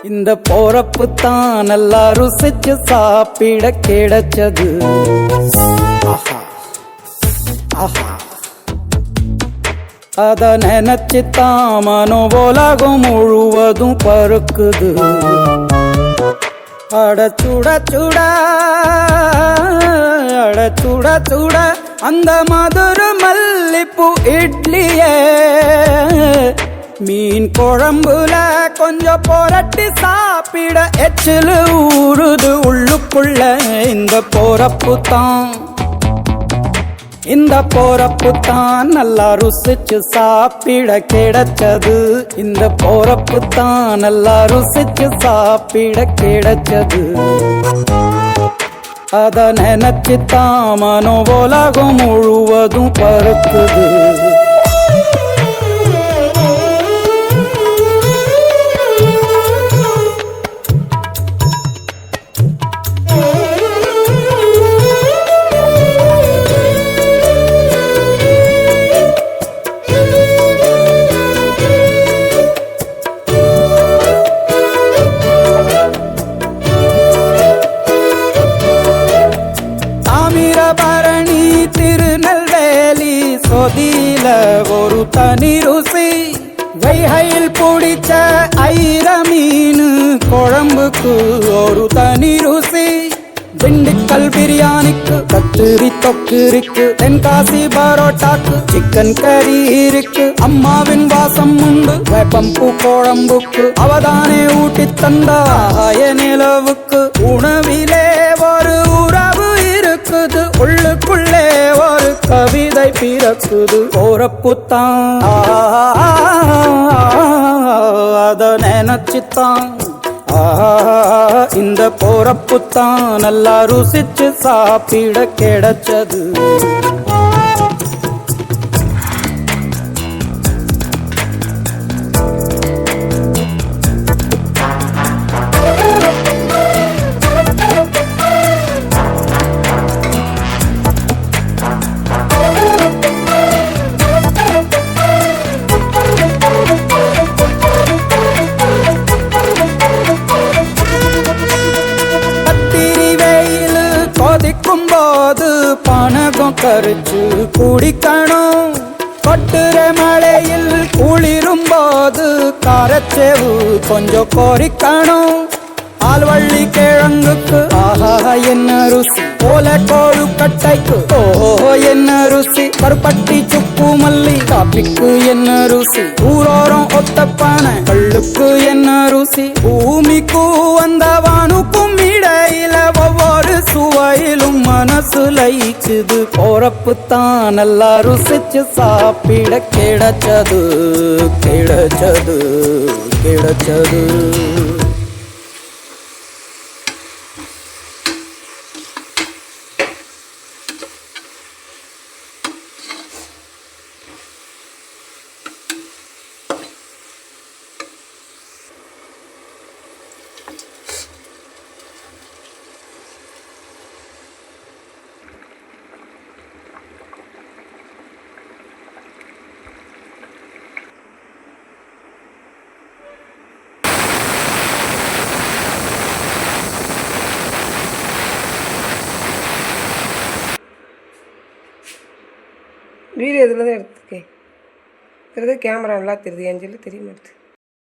இந்த போறப்பு தான் நல்லா ருசிச்சு சாப்பிட கிடைச்சது. ஆஹா ஆஹா, அத நினைச்சுத்தான் மனோ உலகம் முழுவதும் பருக்குது. அட சுட சுட அட சுட சுட அந்த மதுரை மல்லிப்பூ இட்லியே மீன் குழம்புல கொஞ்சம் புரட்டி சாப்பிட எச்சிலு ஊறுது உள்ளுக்குள்ள. இந்த போறப்பு தான் நல்லா ருசிச்சு சாப்பிட கிடைச்சது. இந்த போறப்பு தான் நல்லா ருசிச்சு சாப்பிட கிடைச்சது. அத நினைச்சுத்தான் மனோ உலகம் முழுவதும் பருக்குது. பரணி திருநெல்வேலி சொதியில ஒரு தனி ருசி. வைகையில் பிடிச்ச ஐர மீன் குழம்புக்கு ஒரு தனி ருசி. திண்டுக்கல் பிரியாணிக்கு கத்திரி தொக்கு இருக்கு. தென்காசி பரோட்டாக்கு சிக்கன் கறி இருக்கு. அம்மாவின் வாசம் உண்டு வேப்பம்பூ குழம்புக்கு. அவதானே ஊட்டி தந்தா நிலவுக்கு. உணவிலே ஒரு உறவு இருக்குது. உள்ளுக்குள்ளே ஒரு கவிதை பிறக்குது. போறப்புத்தான் அத நினைச்சுத்தான் இந்த போறப்புத்தான் நல்லா ருசிச்சு சாப்பிட கிடைச்சது. போது பணகம் கரிச்சு குடிக்கணும். கொட்டுற மழையில் குளிரும் போது காரச்சேவு கொஞ்சம் கொறிக்கணும். ஆல்வள்ளி கிழங்குக்கு ஆஹா என்ன ருசி. போல கோழுக்கட்டைக்கு ஓஹோ என்ன ருசி. கருப்பட்டி சுப்பு மல்லி காப்பிக்கு என்ன ருசி. ஊரோரம் ஒத்தப்பான கள்ளுக்கு என்ன ருசி. பூமிக்கு வந்த வானுக்கும் இடையில ஒவ்வொரு சுவையிலும் மனசு லயிக்குது. போறப்புத்தான் நல்லா ருசிச்சு சாப்பிட கிடைச்சது கிடைச்சது கிடைச்சது. வீடியோ இதில் தான் எடுத்துருக்கேன். தெரியுது கேமரா நல்லா தெரியுது. என் சொல்லி தெரிய மாட்டேது.